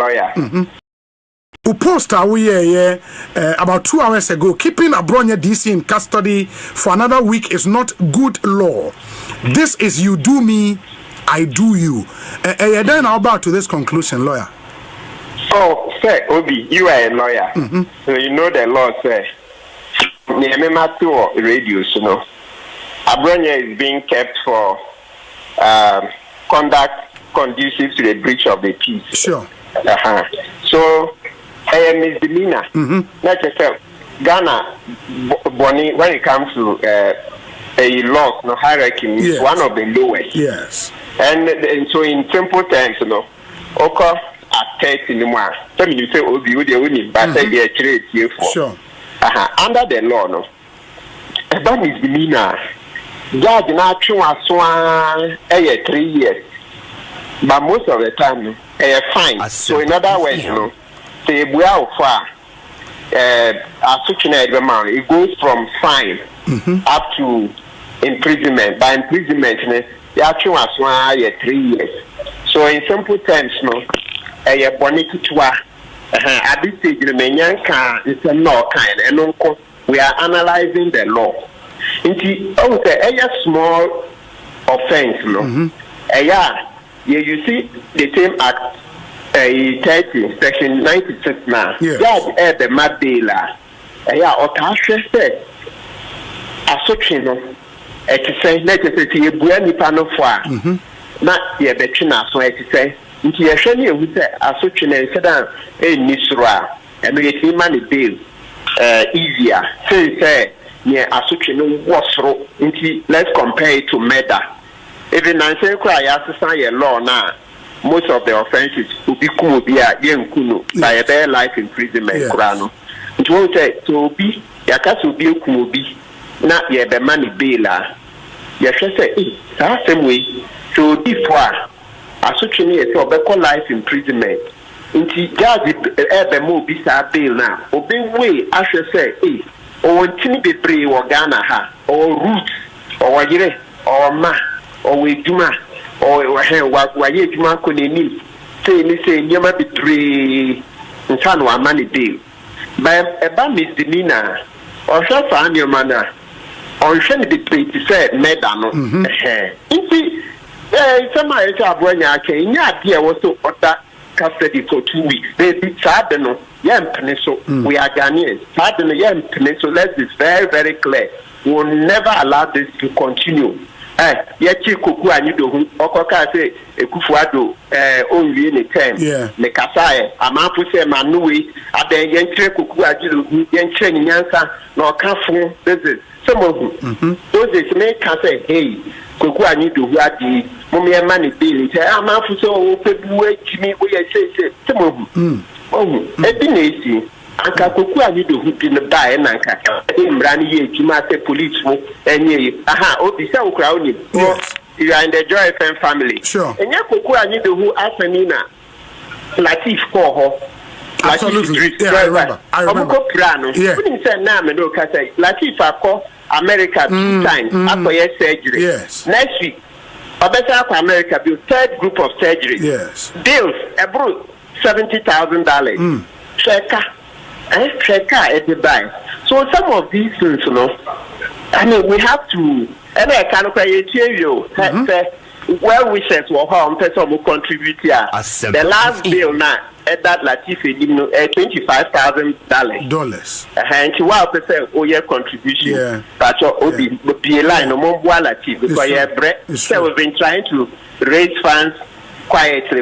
lawyer. Who post about 2 hours ago, keeping Abronye DC in custody for another week is not good law. This is you do me, I do you. Then how about to this conclusion, lawyer? Oh, sir, Obi, you are a lawyer. So you know the law, sir. Radios, you know. Abronye is being kept for conduct conducive to the breach of the peace. Sure. So, misdemeanor. Let's just say Ghana, when it comes to a law, no hierarchy, is one of the lowest. Yes. And so, in simple terms, you know, okay, at 30 anymore. Some you say, "Oh, you only but they trade here for." Sure. Under the law, no. About misdemeanor, judge na chua swan 3 years. But most of the time, fine. So in other words, you know, say we are far. It goes from fine up to imprisonment. By imprisonment, you actually 3 years. So in simple terms, no, at this stage, it's a law kind, and we are analyzing the law. It's a small offense, no. You see the same act, 30, section 96 now. Judge the Madela. Otashe said, Asociano, say, let us say, you buy pano for not ye betchina, so I say, into your shiny with the Asocian said, Nisra, and we get money bill easier. Say, near Asocian was into let's compare it to murder. Even I say, cry, I law now. Most of the offenses will be kumu by a bare life imprisonment. Kurano. It won't say to be Yakasu be kumu not ye the money bailer. Yasha say, that's the way to be far. Associate to a life imprisonment. Inti judge the move be bail now. Obey way, I should say, or tin be brave or Ghana ha, or roots, or yere, or ma. Or we do or why you could say, you might be three in town or money deal. By a misdemeanor, or shall find your manner, or shall be paid to say, Madame. Some I Abronye came, yeah, was to order custody for 2 weeks. They be Sardano, Yam Peninsula. We are Ghanaians. Sardano, Yam Peninsula, let's be very, very clear. We will never allow this to continue. Yachi kuku anido okoka say ekufuado onwie ne time ne kasae amapu se manuwe aben yentre kuku ajido yentre nyansa na okafo this some of those is make can say hey kuku anido hu adi mum ye mani bill say amapu se o pebu ejimi o ye say some of ebi na esi anka koku anido hu bi ne bae na anka imran ye ejima say police wo enye obi say okra oni you are in the Joy FM family. Sure. Enye koku anido hu asanina Latif ko ho. Absolutely. Yeah, I remember. Yeah. When say na me do ka say Latif akọ America 2 times after your surgery. Yes. Next week obesa akọ America be third group of surgery. Yes. Bills abroad $70,000. Check at the buy. So some of these things, you know, I mean, we have to, and I can't create you. Well wishes were home, person will contribute here. The last bill now, at that Latifi, $25,000. And you want to say, oh, your contribution. But you be a line of more Latifi because you have bread. So we've been trying to raise funds. Quietly,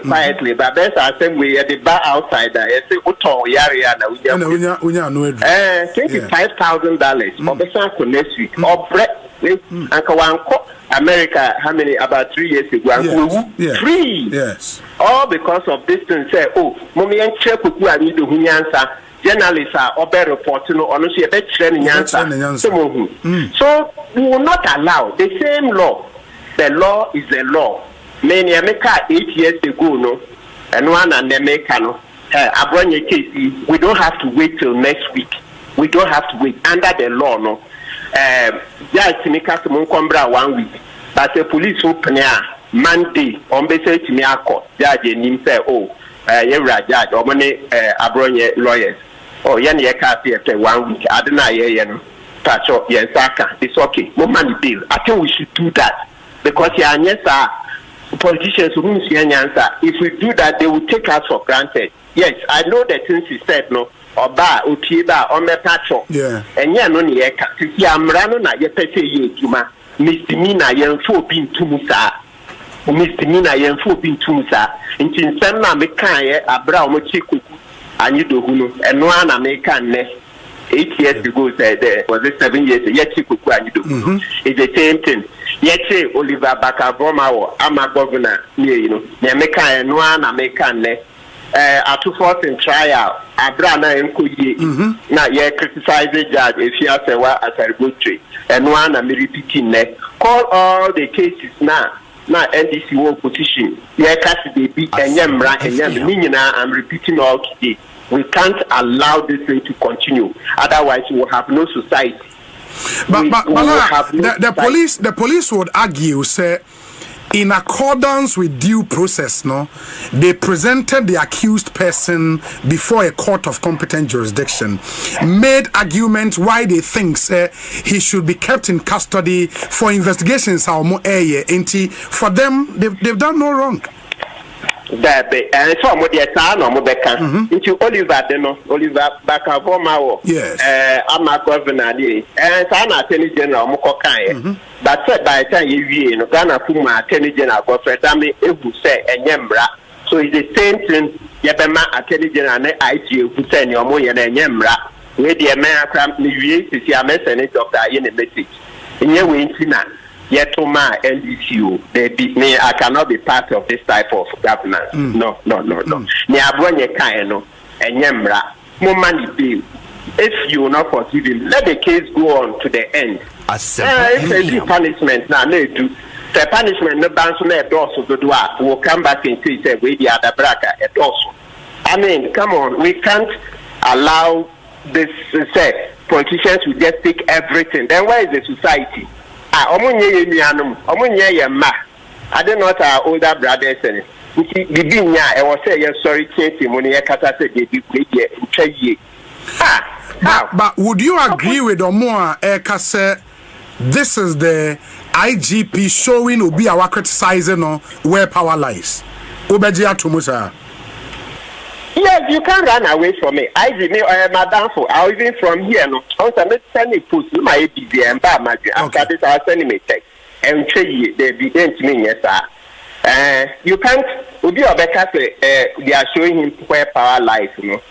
but best I think we at the bar outside there. I say, $25,000 or the next week or bread. America, how many about 3 years ago? Free. Yes. All because of this thing. Say, oh, mommy and check with you. I need to answer. Journalists are over reporting on us. You bet training answer. So we will not allow the same law. The law is the law. Many America 8 years ago, no, and one and America, no, Abronye case, we don't have to wait till next week. We don't have to wait under the law, no. Just make us 1 week, but the police open here Monday on basis to me a court. Judge and him say, oh, Yewra judge or money Abronye lawyers. Oh, yen ye can't see after 1 week. I don't know, yeah, touch up, yes, it's okay. No money bill. I think we should do that because, yeah, yes, politicians who see any answer. If we do that, they will take us for granted. Yes, I know the things he said, no, or bar, utiba, or me patcho. Yeah. And yeah, no, yeah, Yamrano, na ye pete ye, Juma, misdemeanor, yen 4 bin tumusa. Misdemeanor, yen 4 bin tumusa. In Tinsana, me can, a brown mochiku, and you do who, and one American, 8 years ago, was it 7 years, yet you and you do. It's the same thing. Yet, Oliver Bakavoma, I'm a governor, you know, Yameka and one American. At 2 force in trial, Abrana and Kuyi, now ye criticize the judge if you have as a good tree, and one I'm repeating that. Call all the cases now NDC position. Ye cast the beat and Yamra and Yamina, I'm repeating all today. We can't allow this thing to continue, otherwise, we will have no society. But the police would argue, say, in accordance with due process, no, they presented the accused person before a court of competent jurisdiction, made arguments why they think he should be kept in custody for investigations. For them, they've done no wrong. That and so I'm the son or Mobeka into Oliver Bakavoma. Yes, I'm a governor, and I'm Attorney General Mokokai. But said by the time you know, Ghana Puma Attorney General Godfrey Dami Ebu say and Yembra. So it's the same thing. Yabema Attorney General IG who say your moya and Yembra. Where the American Navy is your message Dr. Ian message. In your way, Yetoma NDCU, they beat me. I cannot be part of this type of governance. No. Ni Abronye Kaino and Yembra. More money bill. If you will not forgive him, let the case go on to the end. If they do punishment now, they do. The punishment no bounce on a dorsal to do will come back and say we the other bracket a dorsal. I mean, come on, we can't allow this politicians will just take everything. Then where is the society? I don't know what our older brothers say. I was saying sorry, but would you agree with Omoa Ekase? This is the IGP showing Obi our criticizing where power lies. Obejia Tumusa. Yes, you can't run away from me. I did madam for I'll even from here. No, I'm sending post my ABB and my after this I'll send me text and say they begin to me, yes, sir. You can't Obi Obeka say they are showing him where power lies, you know.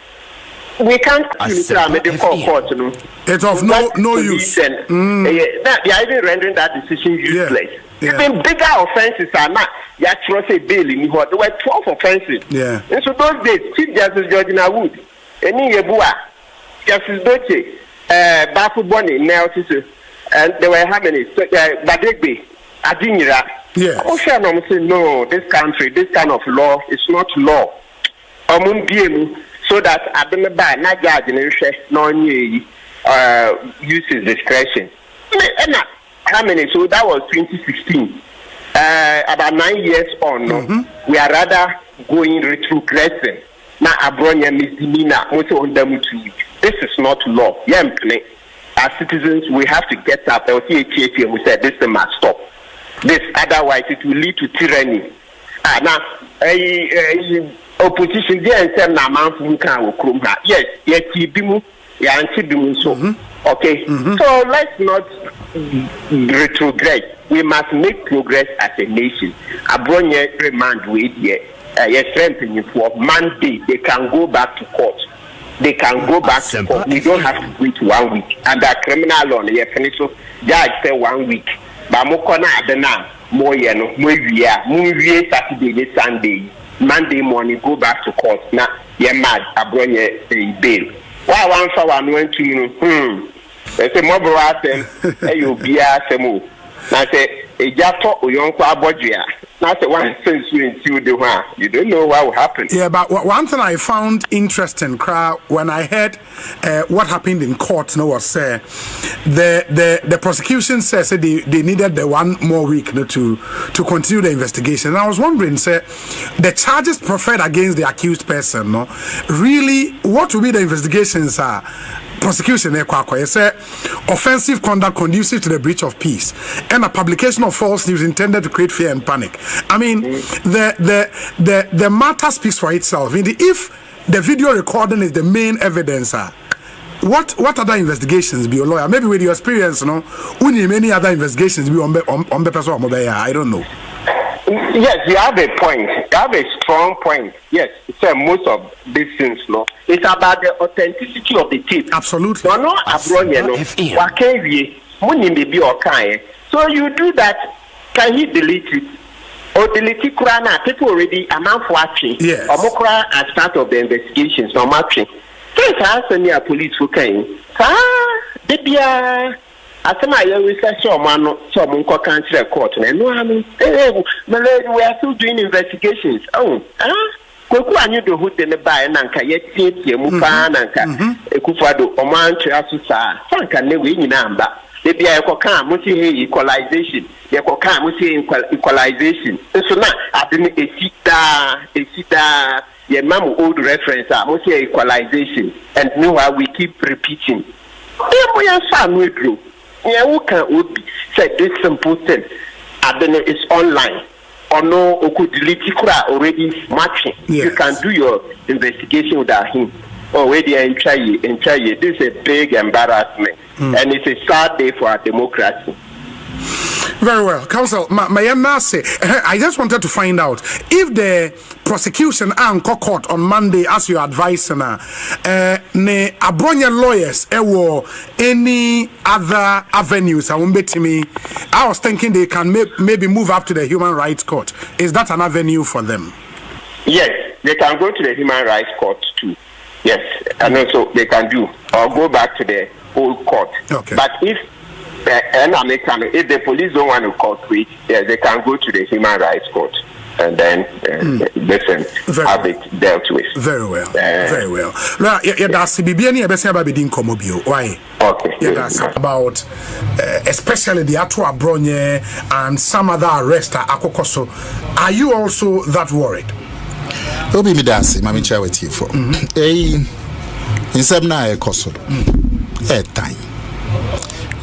We can't court, you know. It's of no use. They are even rendering that decision useless. Even bigger offenses are not. You actually say bail in what there were 12 offenses. Yeah. And so those days, Chief Justice Georgina Wood, Eni Yebua, Justice Doche, Bafu Bonnie, Nelson, and there were how many? Badegbe, Adinira. Yeah. Ocean say no, this country, this kind of law is not law. So that I don't buy not judge no uses discretion. How many? So that was 2016. About 9 years on, we are rather going retrogressing. Now, Abronye misdemeanor, also on them to this is not law. As citizens, we have to get up. And we said this must stop. This, otherwise, it will lead to tyranny. Now, opposition there and say na man from can yes, bimu, bimu so. Okay, so let's not retrogress. We must make progress as a nation. Abronye remand with here. Yes, strengthening for Monday. They can go back to court. They can go back to court. We don't have to wait 1 week. And the criminal law, yeah, finish so judge say 1 week. But mokona adena more movie Saturday, Sunday, Monday morning go back to court. Now, mad Abronye bail. Why one for one went to they say mobile asem, you be asem. Now say a jato or young Abodria. Not the one since you into the one. You don't know what will happen. Yeah, but one thing I found interesting, when I heard what happened in court, was the prosecution says they needed the 1 more week to continue the investigation. And I was wondering, the charges preferred against the accused person, really, what will be the investigations are? Prosecution say offensive conduct conducive to the breach of peace and a publication of false news intended to create fear and panic. I mean, the matter speaks for itself. If the video recording is the main evidence, what other investigations be your lawyer? Maybe with your experience, many other investigations be on the person. I don't know. Yes, you have a point. You have a strong point. Yes, most of these things, it's about the authenticity of the tape. Absolutely. Abronye, so you do that. Can he delete it? Or delete it? People already amount watching. Yes. Or as part of the investigations, no matching. Case has any police who came. Asema ya research man some country court and no we are still doing investigations. Koku anyu do hu de ne bae nanka yetie mu pa nanka ekufado omanche asusa sanka ne we nyina amba de bia ekoka muti equalization ekoka muti equalization so na adini esida ye mamu old reference muti equalization and meanwhile we keep repeating say this simple thing. It's online. Or no, delete already matching. Yes. You can do your investigation without him. Already enjoy it. This is a big embarrassment. And it's a sad day for our democracy. Very well. Counsel, I just wanted to find out if the prosecution and court on Monday, as you advise, ne Abronye lawyers any other avenues. I was thinking they can maybe move up to the Human Rights Court. Is that an avenue for them? Yes, they can go to the Human Rights Court too. Yes, and also they can do or go back to the old court. Okay. But if the police don't want to cooperate, they can go to the Human Rights Court and then have it dealt with. Very well. Very well. Now, that's why? Okay. That's about especially the Atu Abronye and some other arrests at Akokoso. Are you also that worried? Obi midasi, mami chaweti for. Insebna Akoso. Time.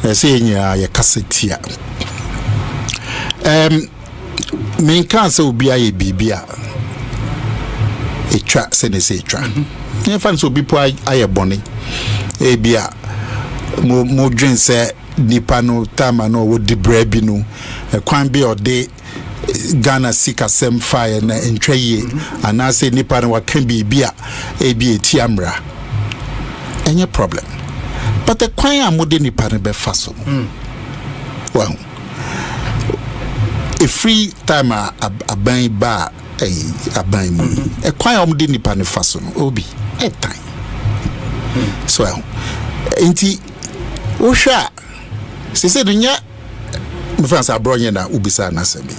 Ya kasetia men kan se obi aye bibia etwa se ne se etwa en fan so bi po aye boni e bia mo dwen se nipa no tama no wo di brebi no kwan bi ode Ghana sika sem fire na entwaye anase nipa no wakan bibia e bi etiamra enye problem. But the choir modern parable faso. Well, a free time a bang bar a bang money. A choir modern parable faso. Obi a time. So, inti Osha. She said, "Nya, my friends Abronye na ubisa na semi.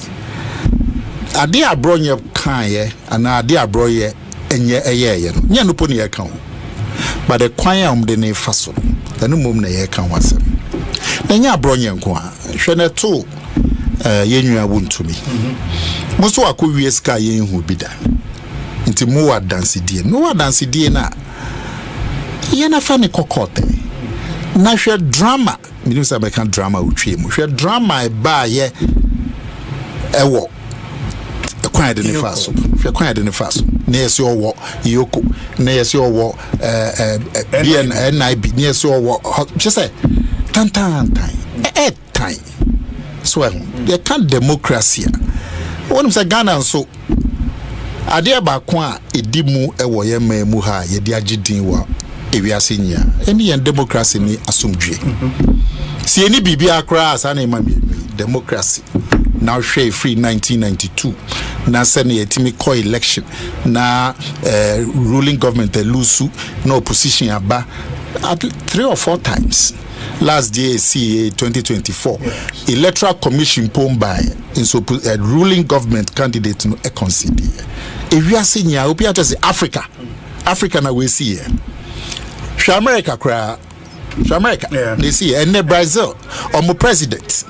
Adi Abronye kanye, and adi Abronye enye eye nya no poni account. But the choir the name faso. No mum na ye kan wasem na nya Abronye nko a hwe na to yenua wontumi moso akowie ska ye hu bida nti mo wa dance die na ye na fa ne kokote na hwe drama minim say American drama utwie mu hwe drama e ba ye ewo kwan de ne faso hwe kwan de ne faso na yesi owo yoko na yesi owo NIB na yesi owo just say time so they can democracy wonu say Ghana so ade ba kwa a edimu ewo ye mamu ha ye di agidin wa ewiase nya eni yen democracy ni asomdwe si eni bibia akra asa na imam democracy now share free 1992 na sene yetimi call election na ruling government lose no opposition aba at 3 or 4 times. Last year, CA 2024, yes. Electoral Commission put by in so a ruling government candidate no consider. If you are senior, we are just Africa na we see here. America cry, America. Yeah. They see and Brazil, or president.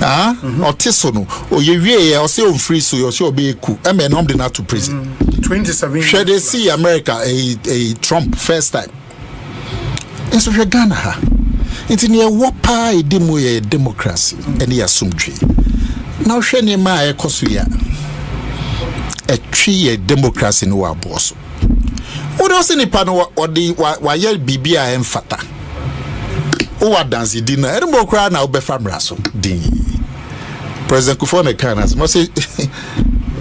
Or Tisono, or you or say free so you be cool. I mean, I'm not to prison. 27. Should they see America a Trump first time? And so Ghana. It's in a wapa a demo democracy and the assumption. Now, Shani Ma Kosuya a tree democracy no boss. What else in the panel or the why BBI and Fata? Oh, what dance dinner? I don't know, cry now, Befam Rasso. President Kufone Kanas must say.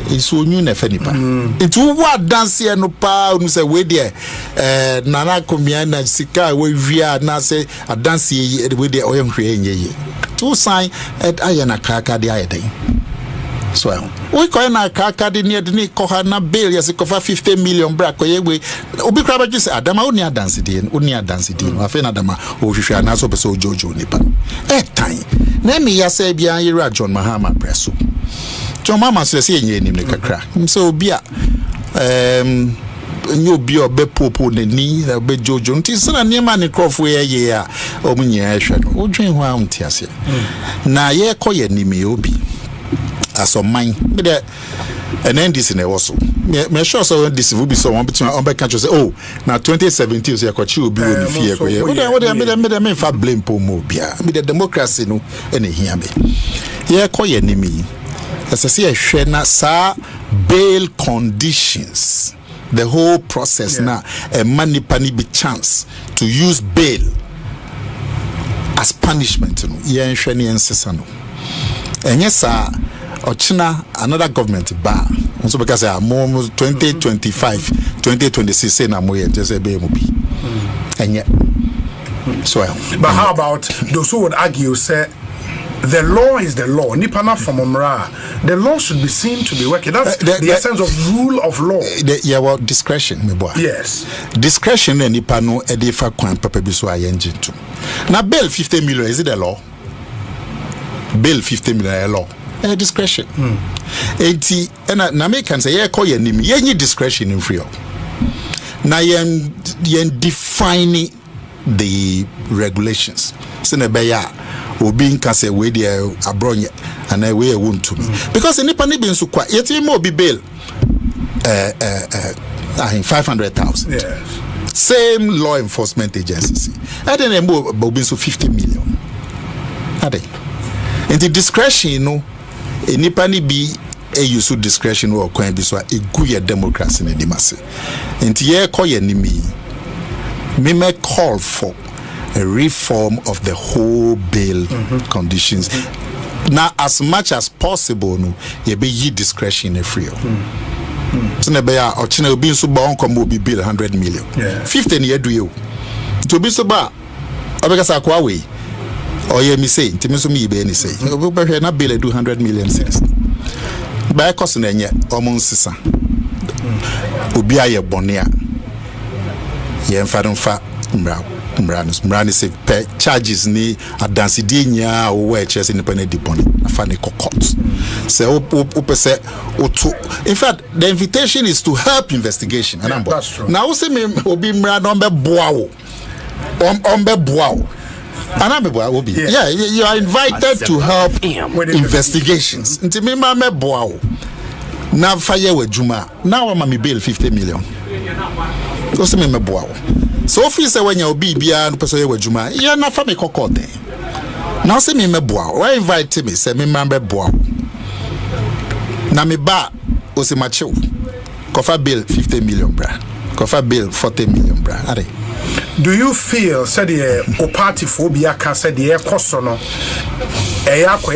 It's so new nefenipa. It's what dance here no pa no say we there nana komia na sika we via na say a dance here we there oyem hwe nye two sign at ayana kaka de ayeden so we ko na kaka de ne de ko ha na bill yes ko fa 50 million bra ko ye we obi kra ba just adama oni dance de oni dance de no afa na adama o hwehwe na so be so jojo nipa time na me ya say bia yira John Mahama presso John Mama says ye nim kakra so bia nyo bi obe popo ne ni be jojo nti sana niema ne crofo ye a omunye ehwe no odwen ho am tiase na ye koye nimi obi aso man be de NDC na was so me sure so this will be so one between on back say oh na 2017 so yakochi obi woni fie koye what me fa blame pomo bia me the democracy no ene hia me ye koye nimi as I say a sa bail conditions the whole process now a money be chance to use bail as punishment no ye nhwe ne ensesa no enye sa ochina another government ba so because more 2025 2026 say na mo ye just be mo bi enye so but how about those who would argue say the law is the law. Nipana from Omra. The law should be seen to be working. That's the essence of rule of law. Well, discretion, my boy. Yes. Discretion and Nipano edifa kwan papa biso ayenjin to. Now bail 50 million, is it a law? Bail 50 million a law. Discretion. Enti na me can say ye call your name. Ye discretion in free. Now yen defining the regulations. Senebeya obi nka say we dey Abronye and we won to me because nipa ne bi nso kwa yeti mo bi bail 500,000 yes same law enforcement agency and then mo obi nso 50 million ade in the discretion no nipa ne bi use discretion or kwan bi so e gu ye democracy na di mase enti ye koye nimi me call for a reform of the whole bail conditions. Now, as much as possible, no, you be ye discretion free. So, na be or chine be so ba on be bill 100 million. 15 year do you to be so ba obeka kwa we or ye me say ntimi so me be any say obeka na bill do 100 million cedis ba cost na nye omon sisa obi aye bone a ye mfa Mrani say pay charges ni adansi di nya wo chese ni pane di boni afane kokot say opese otu in fact the invitation is to help investigation and now say me obi mra no be boa wo ombe boa wo anambe boa obi yeah you are invited to help investigations nti me ma me boa wo na faye wadjuma now am me bail 50 million go say me boa wo so if you say when you be bia no person you adwuma you na fa me kokode now say me meboa why invite me say me member boa na me ba o se macho kofa bill 50 million bra kofa bill 40 million bra are do you feel said the party phobia can say the koso no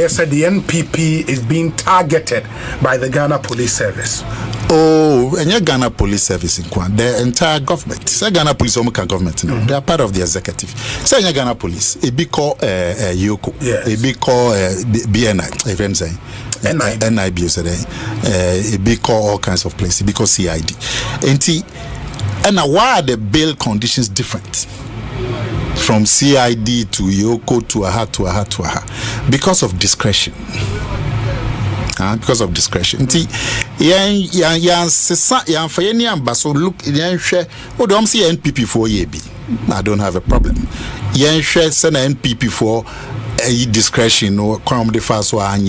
said the NPP is being targeted by the Ghana Police Service? Oh, and your Ghana Police Service in Kwan, the entire government. Say Ghana Police government now. They are part of the executive. Say your Ghana Police, it be called Yoko, it be called BNI, if I'm saying. NIB, it be called all kinds of places because CID. And why are the bail conditions different from CID to Yoko to AHA? Because of discretion. Because of discretion. So look, don't see NPP for YB. I don't have a problem. Send NPP for discretion or crime the first one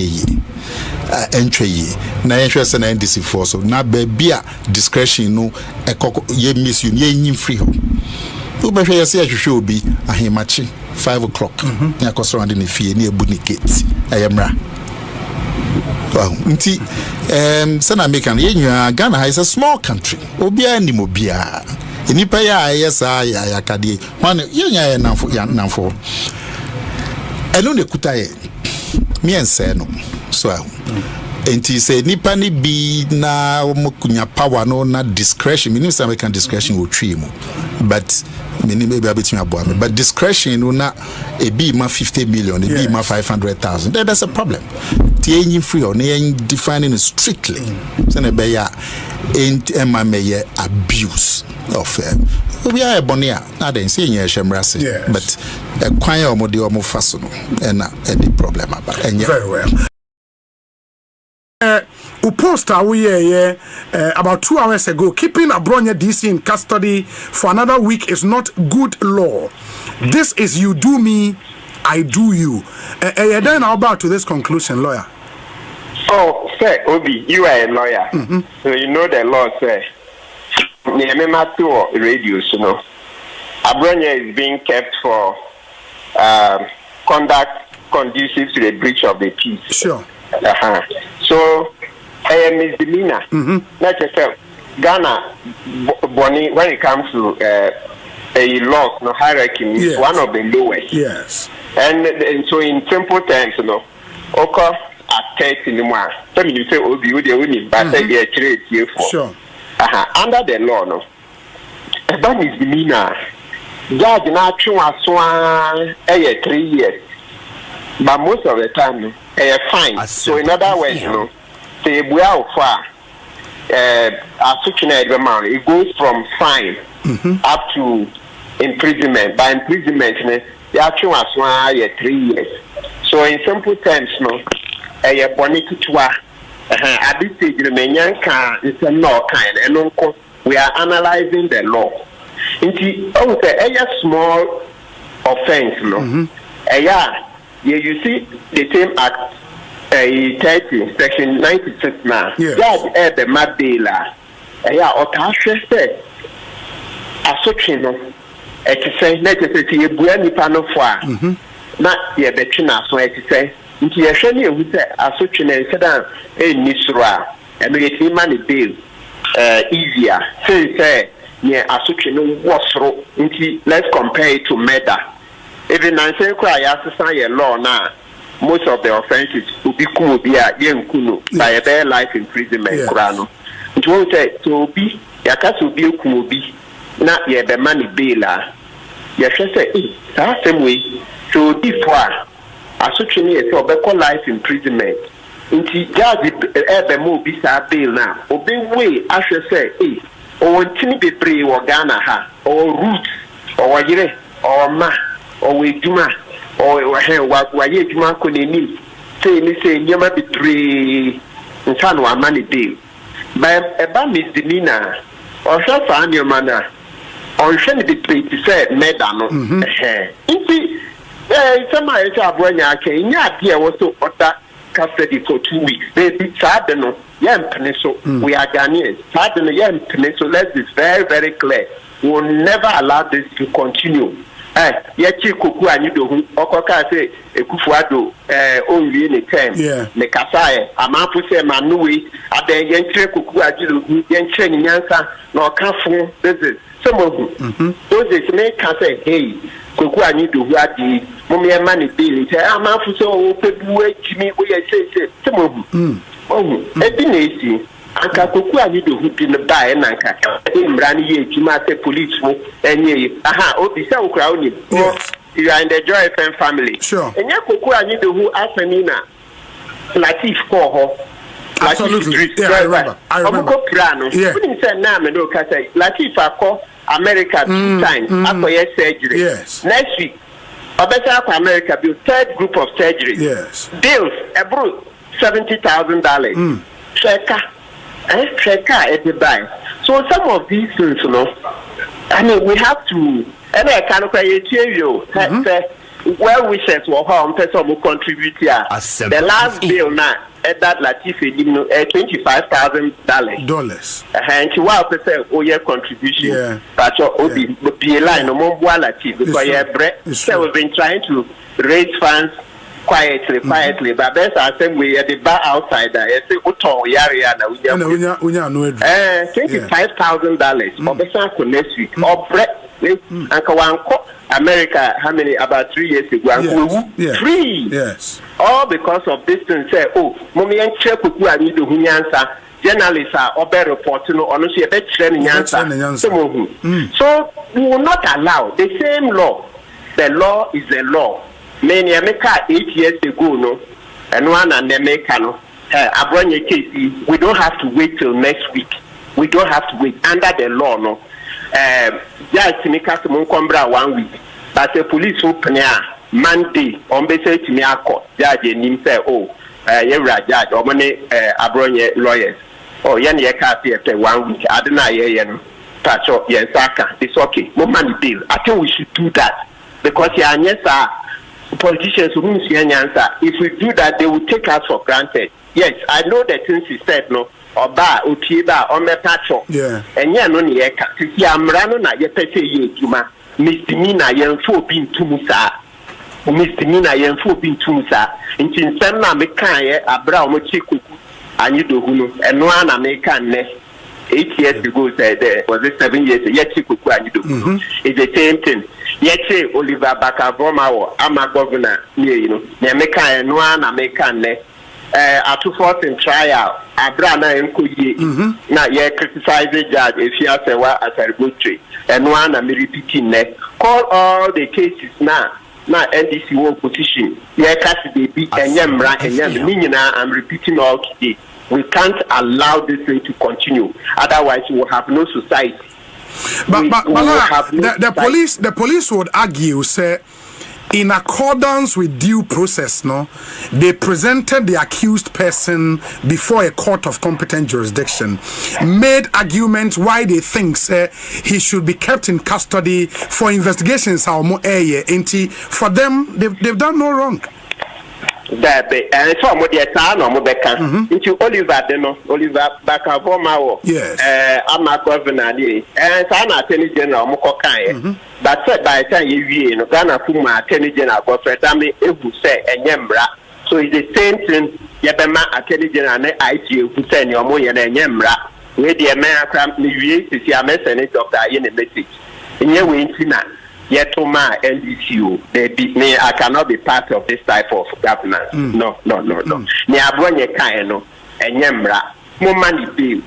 entry. Na send NDC for so na baby discretion no ye miss you free. You say should be a himachi 5 o'clock. Ya ko surrounding the fee near Bunikate. Ayamra. Well, Sana American, Ghana is a small country. Obia and Mobia. Inipaya, yes, I kadi. One, Namfo. I know the Kutaye. Me and Seno. So, and he said, Nipani be na Mukunya power, no, not discretion. Minister American discretion will treat you. But maybe a bit more, but discretion will not a be ma 50 million, a be ma 500,000. That's a problem. Tieni free or defining it strictly. So ain't Mayor abuse of we are a bonia. I didn't say you shamrasi, but a choir or modio fasono and the problem about very well. Poster we about 2 hours ago, keeping Abronye DC in custody for another week is not good law. This is you do me, I do you. Then how about to this conclusion, lawyer? Oh, sir, Obi, you are a lawyer, so you know the law, sir. Radio, you know, Abronye is being kept for conduct conducive to the breach of the peace. Sure. So, misdemeanor. Let's say Ghana, Bonnie, when it comes to a law, no hierarchy, is one of the lowest. Yes. And so, in simple terms, you know, okay, at 30 anymore. Some you say, oh, you the only, but they are trade here for. Sure. Under the law, no, that misdemeanor. Judge now choose 3 years, but most of the time, no, fine. So in other words, you know, say we are far. It goes from fine up to imprisonment. By imprisonment, they are choose 3 years. So in simple terms, no, bonnet to at this stage, it's a law kind, and we are analyzing the law. It's a small offense, no. You see the same act, 30, section 96 now. Judge the Madela. Otashe said, Assochino, to say, let us say, Buani Panofoa, not the Bettina, so to say. Into a shiny with Assochino and said, Nisra, and we get money bill easier. Say, yeah, Assochino was through. Let's compare it to murder. Even I say, cry, a law now. Most of the offenses will be cool, be a young kunu by a bare life imprisonment. Grano. It won't say to be, Yakasu be kubi, not yet the money bailer. Yes, I say, that's the way. So, before Assochino is a life imprisonment. Into judge the move be bail now. Obey way, I should say, or Timmy Bray or Ghana ha, or root, or Yere, or Ma, or Wejuma, or Wayejuma Konini, say, you might be three in Sanwa money bill. By a bad misdemeanor, or shall find your manner, or shall be paid to say, Madame. Somebody Abronye came, yeah, also order custody for 2 weeks. They be saddened. We are Ghanaians. So let's be very, very clear. We will never allow this to continue. Yachi Kuku and you do Okoka say Kufuado only in a term. The Kasai, Amapu say Manui, at the Yentre Kuku Ajilu, Yentre Nyansa, no Kafu, this is some of them. Those days may say, hey, Kuku and you do what the Mumia money bill. Amapu so open way to me, we say, some of them. Oh, anka koku ani do hu din ba na anka imra ni ye juma say police mo enye aha obi say okra oni you are in the Joy FM family sure enye koku ani do hu afenina Latif ko ho absolutely yeah, I remember yeah we say na me do ka say Latif akọ America 2 times akoye surgery yes next week obeta akọ America be third group of surgery yes bills ebro $70,000 check at the bank. So some of these things, you know, I mean, we have to, and I can't create you. Well wishes were home, person will contribute here. The last bill now, at that Latifi, $25,000. And you want to say, oh, your contribution. But you be a line, no more Latif, because you have bread. So we've been trying to raise funds. Quietly, but best I say we at the bar outside there. I say uto yari na $25,000. Obesa for next week. Or bread. Anka wanko America how many about 3 years ago? Free. Yes. All because of this thing say, oh, mommy and check kuku ani do hunyansa. Journalists are obe reporting on us be training yansa. So we will not allow the same law. The law is the law. Many America 8 years ago, no, and one and America, no, Abronye case, we don't have to wait till next week. We don't have to wait under the law, no. Just to make us 1 week, but the police open here Monday on basis to me a court. Judge and say, oh, you're right, judge, or money Abronye lawyers. Oh, yan ye can't see after 1 week. I don't know, yeah, touch up, yes, it's okay. No money bill. I think we should do that because yes, politicians who answer. If we do that, they will take us for granted. Yes, I know the things he said, no, or ba, utiba, or me pacho. Yeah. And yeah, no, yeka. Sisi amrano na yepese ye juma. Mistimina yenfo bin tumusa. Mistimina yenfo bin tumusa. Inchi nsema mekaye abra omochiku anyido hunu. Enwa na meka ne. 8 years ago, was it 7 years? It's the same thing. Yet, Oliver Bakavoma, I'm a governor, you know, Nameka and one American, at 2 4 in trial, Abrana and Kuyi, not yet criticize the judge if you have as a good tree, and one I'm repeating neck. Call all the cases now. Not NDC opposition. Yeah, Cassidy be and Yamra and Yamina. I'm repeating all today. We can't allow this thing to continue. Otherwise, we will have no society. But the police would argue, say, in accordance with due process, no, they presented the accused person before a court of competent jurisdiction, made arguments why they think, say, he should be kept in custody for investigations. For them, they've done no wrong. That and so mo dey tan o mo beka into Oliver Bakavoma yes I'm a governor dey and tan attorney general mo ko kan but said by the time you wie no Ghana Fuma attorney general go for that me ehu say enyemra so it's the same thing ye be ma attorney general na IG ehu say ni omo ye na enyemra we dey man akram ni wie sisi amesene doctor ye na message nye we ntina Yetoma NDCU, they beat me. I cannot be part of this type of governance. No. Ni Abronye kaino, enyemra, mo money bill.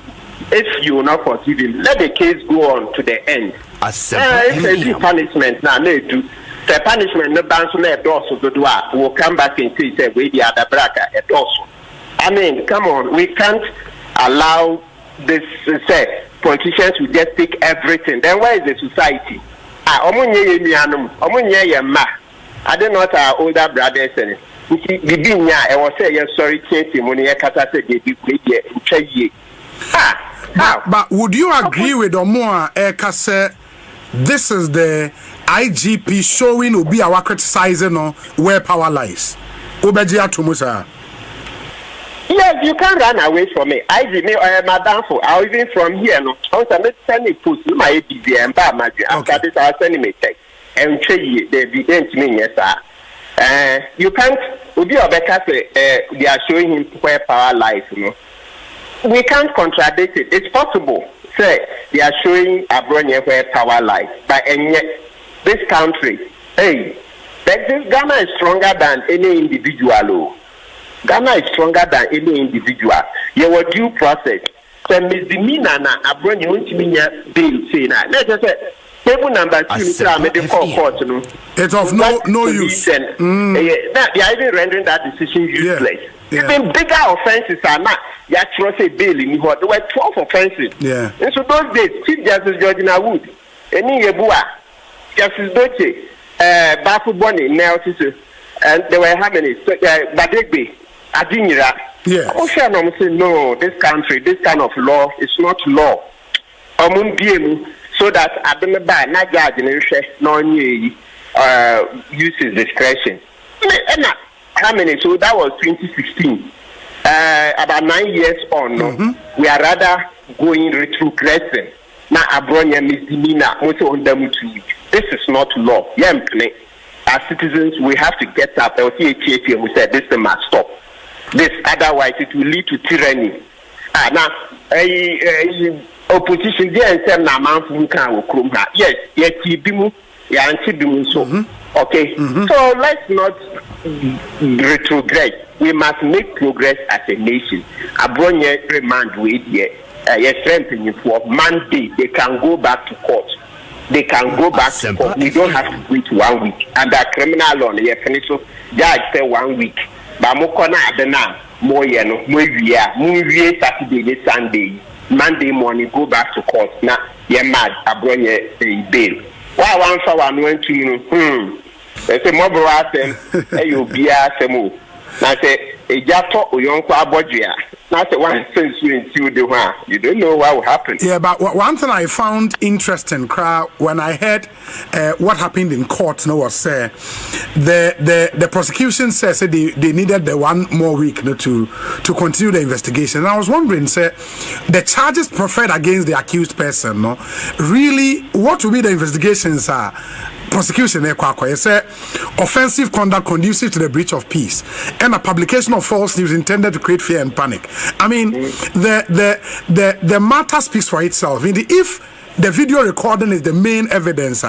If you will not forgive him, let the case go on to the end. If punishment now, no do. The punishment no bounce no dorsal do will come back and say we the other bracket a dorsal. I mean, come on, we can't allow this. Say politicians will just take everything. Then where is the society? I don't know what our older brothers and I was saying sorry, but would you agree with Omoa Ekase? This is the IGP showing Obi our criticizing where power lies. Obejia Tumusa. Yes, you can't run away from me. I did madam for I'll even from here. No, I was send it to my BB and Bamaji. After this, I'll send him a text and say the evidence me, yes, sir. You can't, would you they are showing him where power lies, you know. We can't contradict it. It's possible. Say, they are showing Abronye where power lies. But and yet, this country, hey, this Ghana is stronger than any individual. Ghana is stronger than any individual. Your due process. the misdemeanor na Abronye untiminya bail say na. Let's just say table number 2 Mr. Medical Court no. It's of no use. They are even rendering that decision useless. Even bigger offenses are not. You actually say bail in what there were 12 offenses. Yeah. And so those days, Chief Justice Georgina Wood, Eni Yebua, Justice Doche, Bafu Bonnie, Nelson, and there were how many? Badegbe, Adinira. Yeah. I'm saying no, this country, this kind of law is not law. So that I don't buy not judge no uses discretion. How many? So that was 2016. About 9 years on, we are rather going retrogressing. Now, Abronye misdemeanor, also on them to this is not law. As citizens, we have to get up. LTHAP, we said this must stop. This, otherwise, it will lead to tyranny. Now, opposition, yes, so. Okay, so let's not retrogress. We must make progress as a nation. Abronye remand with strengthening for Monday. They can go back to court. They can go back to court. We don't have to wait 1 week. Under criminal law, so judge say 1 week. But mokona adena more movie Saturday, Sunday, Monday morning go back to court. Now mad Abronye bail. Why one for one went to I say mobile asem you be asem. I say a jato uyonko abodria. Now say one sense you the one. You don't know what will happen. Yeah, but one thing I found interesting, when I heard what happened in court, was the prosecution says they needed the 1 more week to continue the investigation. And I was wondering, the charges preferred against the accused person, really, what will be the investigations are? Prosecution say offensive conduct conducive to the breach of peace and a publication of false news intended to create fear and panic. I mean, the matter speaks for itself. If the video recording is the main evidence,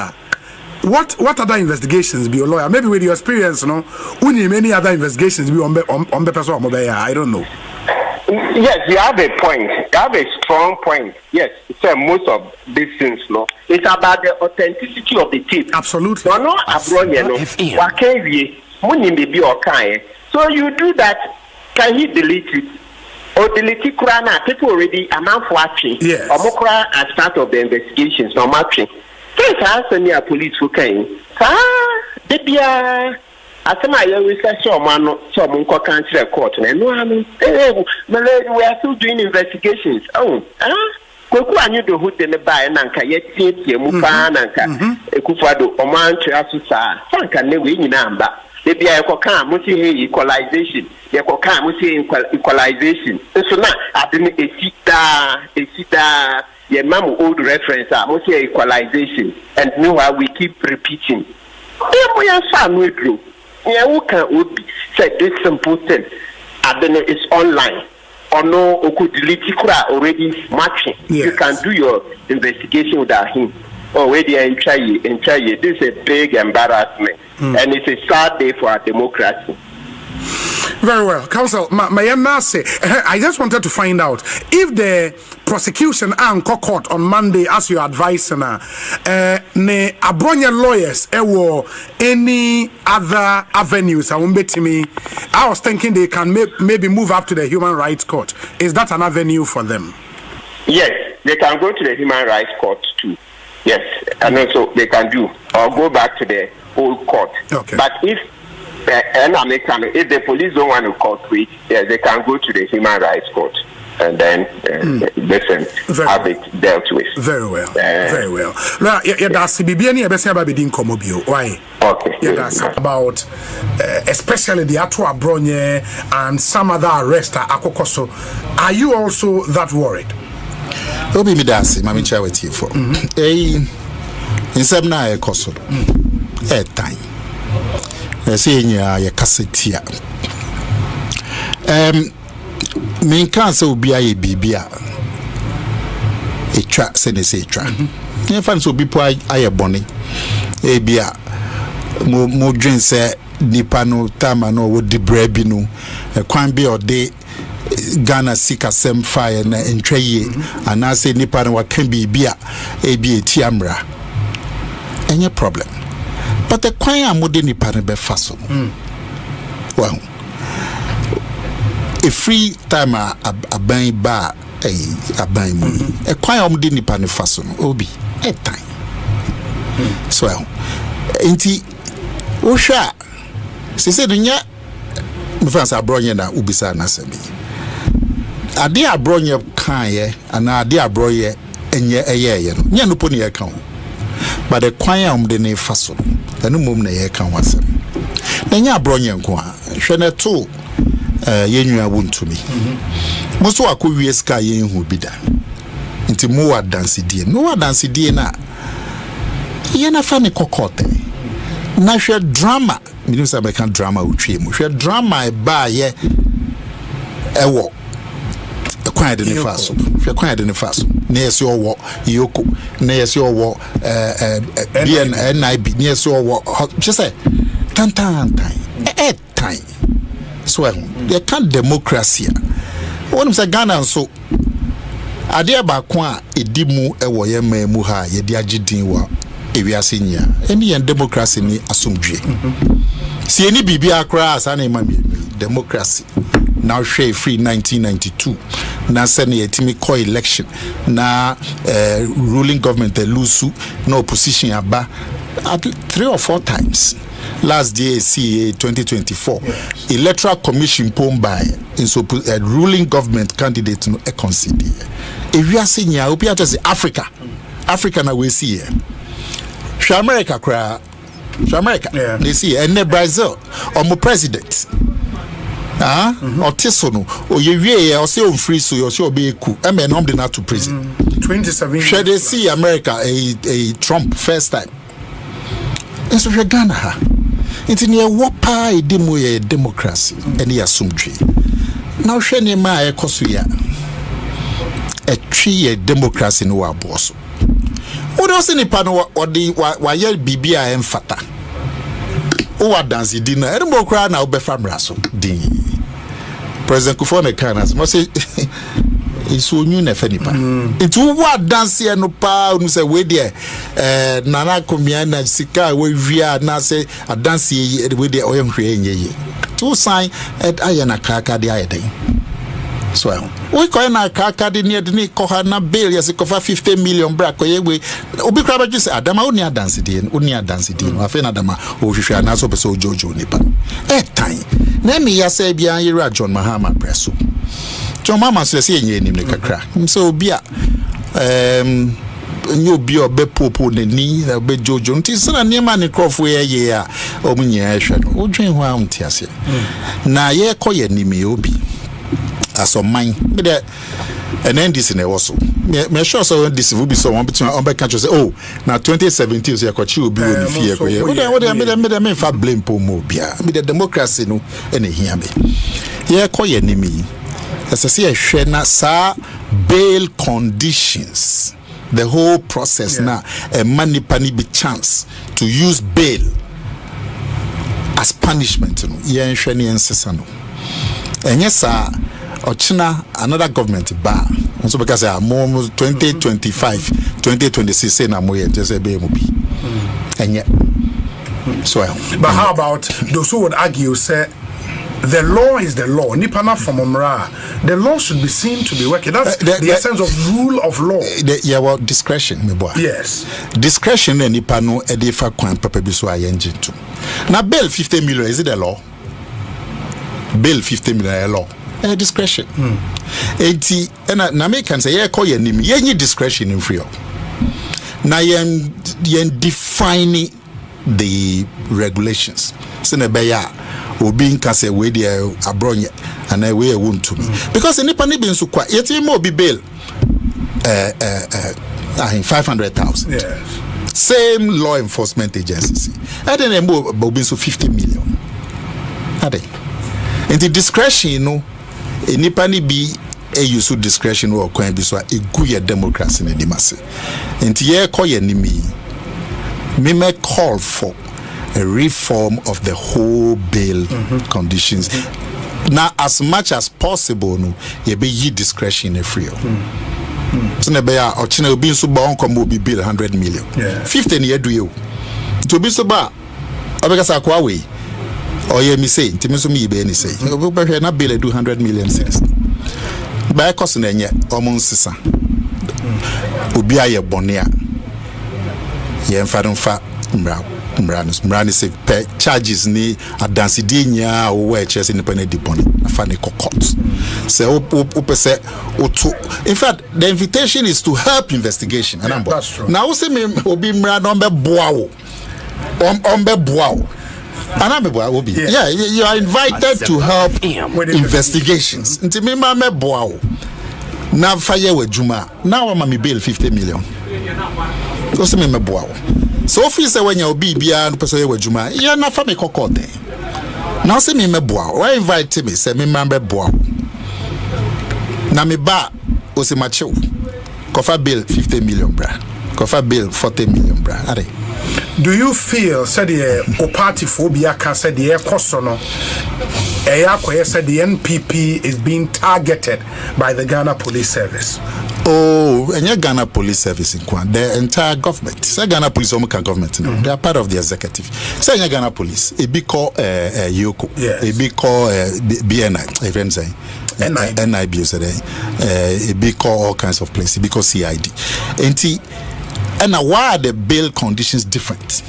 what other investigations be your lawyer? Maybe with your experience, many other investigations be on the person. I don't know. Yes, you have a point. You have a strong point. Yes, so most of these things, it's about the authenticity of the tape. Absolutely. No, Abronye, so you do that. Can he delete it? Or delete it? People already amount watching. Yes. Or as part of the investigations, no matching. Case has any police who came. Asema ya research someone can't court. No, we are still doing investigations. Koku anyu do hu de ne bae na nka yetie mu pa na nka ekufado omanche asusa sanka ne we nyina amba de bia ekoka mo ti equalization ekoka mo ti equalization so na adini esida ye mamu old reference mo ti equalization and meanwhile we keep repeating we are fan we grow. Yeah, who can say this simple thing? Adene is online. Or no, or could delete it already matching. Yes. You can do your investigation without him. Already enjoy it. This is a big embarrassment. And it's a sad day for our democracy. Very well. Counsel, I just wanted to find out if the prosecution and court on Monday, as you advise, ne Abronye lawyers any other avenues. I was thinking they can maybe move up to the Human Rights Court. Is that an avenue for them? Yes, they can go to the Human Rights Court too. Yes, and also they can do or go back to the old court. Okay. But if the police don't want to cooperate, they can go to the Human Rights Court and then have it dealt with. Very well. Very well. Now, that's why? Okay. That's about especially the Atu Abronye and some other arrests at Akokoso. Are you also that worried? Obi midasi, mami with you for. In some na Koso. Time. Ye kasetia men kan se obi aye bibia etwa se ne se etwa en fan so bi po aye boni e bia mo dwen se nipa no tama no wo di bra bi no kwan bi ode Ghana sika sem fire na entweye anase nipa na wakan bibia ebi etiamra any problem but the kwan amode nipa na be fa so well a free time aban ba aban mu e kwan amode nipa na fa so obi e time so enti wo hwa se dunya mfans Abronye na ubisa na semi ade Abronye kan ye ana ade Abronye enye eye no nya no poni ye kan but the kwan de ne fa so enu mom na ye kan wasem na nya Abronye nko a hwe na to yenwa wontumi mo so akɔwie ska ye hu bida nti mo wa dance die na ye na fa ne kokote na hwe drama minus American drama utwe mu hwe drama ba ye ewo kwan de ne faso hwe kwan de ne faso na yesi owo yoko na yesi owo NIB na yesi owo just say time so they can democracy wonu say Ghana so ade ba kwa edimu ewo ye mamu ha ye di agidin wa ewiase nya eni yen democracy ni asomdwe si eni bibia akra asa na imami democracy now share free 1992 na sene yetimi call election na ruling government lose no opposition aba at 3 or 4 times last year CA 2024 yes. Electoral commission pom by in so ruling government candidate no e consider ewiase nya obi ato say Africa na we see here America cry America they see and Brazil or president otisono o ye wie o se on free so you say be ku e me no dey not to prison 27 should they see America a Trump first time eso we Ghana ha inti ne wopa e demo ye democracy and ya sumdwe now hwe ne ma e koso ya e twi ye democracy no wa boso what else in the panel or the why bibia emfata o wa dance dinner e mo kra na obefa mraso din president Kufone Kanas mo say isu onyu na fa nipa it wa dance e no pa no say we there nana komia na sika we wia na say a dance we there oyem hwe enye to sign at ayana kaka de ayeden so we ko na kaka de ne ko ha na bail yes ko fa 50 million bra ko ye we obi kra ba just adama oni dance de no afa na adama o hwehwe na so be so jojo nipa time na me ya say bia yera John Mahama presso John Mahama so say enye nim ne kakra so obi a nyo bi obe popo ne ni be jojo nti sana niema ne crofo ye a omunye ahwe no odwen ho am tiase na ye ko ye nimi obi aso man be the NDC na was so me sure so this will be so one between on back country say oh na 2017 so yakochi obi woni fie ko ye we me fa blame pomo bia me the democracy no ene hia me ye ko ye nimi asase ye hwe na sa bail conditions the whole process now a money be chance to use bail as punishment no ye hwe ne ensesa no enye sa ochina another government ba so because more 2025 2026 say na mo ye just be mo bi enye so but how about those who would argue say the law is the law nipana from omra the law should be seen to be working that's the essence of rule of law well discretion me boy yes discretion and nipano e dey fa kwan papa bi so ayenje to na bail 50 million is it the law bail 50 million law discretion enti na me can say ye call your name ye discretion in free na yen defining the regulations so na be ya obi nka say we dey Abronye and we won to me because nipa ne bi nso kwa yeti mo obi bail 500,000 yes same law enforcement agency and then mo obi nso 50 million ade enti discretion no nipa ni bi use discretion or kwan bi so a gu ye democracy na di mase enti ye call ye nimi me make call for a reform of the whole bail conditions now as much as possible no you be yi discretion free so na be or chine obi so ba on come obi bill 100 million 50 na do you to be so ba obekasa kwa we or ye me say ntimi so me be ni say obi na bill do 100 million cedis ba cost na nye omon sisa obi aye bone a ye mfa mrani say pay charges ni adansi di nya wo e chese ni pane di bone afa ni court say o pese otu in fact the invitation is to help investigation and now say me obi mra no be boa wo be boa wo obi yeah you are invited to help with investigations nti me ma me boa wo na fire we juma now am me bail 50 million o say me boa wo so if you say when you be bia no person we juma you na fa me court now say me boa why invite me say me member boa na me ba o say macho kofa bill 50 million bra kofa bill 40 million bra are do you feel said the party phobia can say the cost no said the NPP is being targeted by the Ghana Police Service? Oh, and Ghana Police Service in Kwan, the entire government. Say Ghana Police government now. They are part of the executive. Say Ghana Police, it be called Yoko, it be called BNI, even say NIB it be called all kinds of places because CID. And why are the bail conditions different?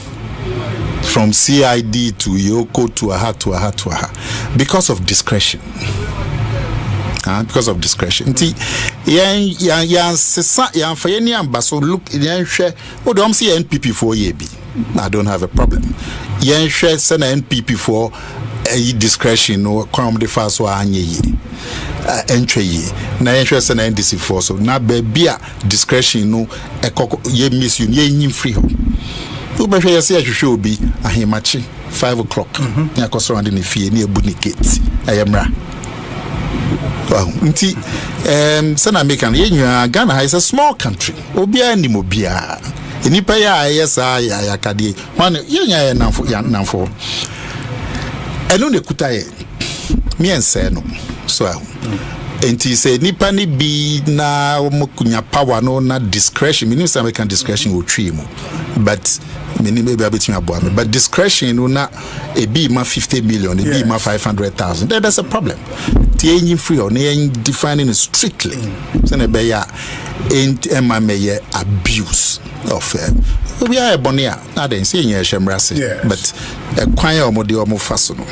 From CID to Yoko to AHA because of discretion. Because of discretion. Look, NPP for I don't have a problem. Send NPP for discretion or crime the fast or entry. Na send NDC for so na be discretion no ye miss you free. You say should be a himachi 5 o'clock. Ya ko surrounding the fee near Bunikate. Ayamra. Well, Sana American, Ghana is a small country. Obia ni mobia. Inipa ya yes ya kadi. One ya namfo. Eno ne kutaye. Me ense no. So enti say nipa ni bi na omukunya power no na discretion. Me say American discretion will tree mu. But maybe a bit more, but discretion will not be ma 50 million, be ma 500,000. That's a problem. Taking free or defining it strictly. So ain't abuse of we are a bonia. I didn't say but a choir or more fasono.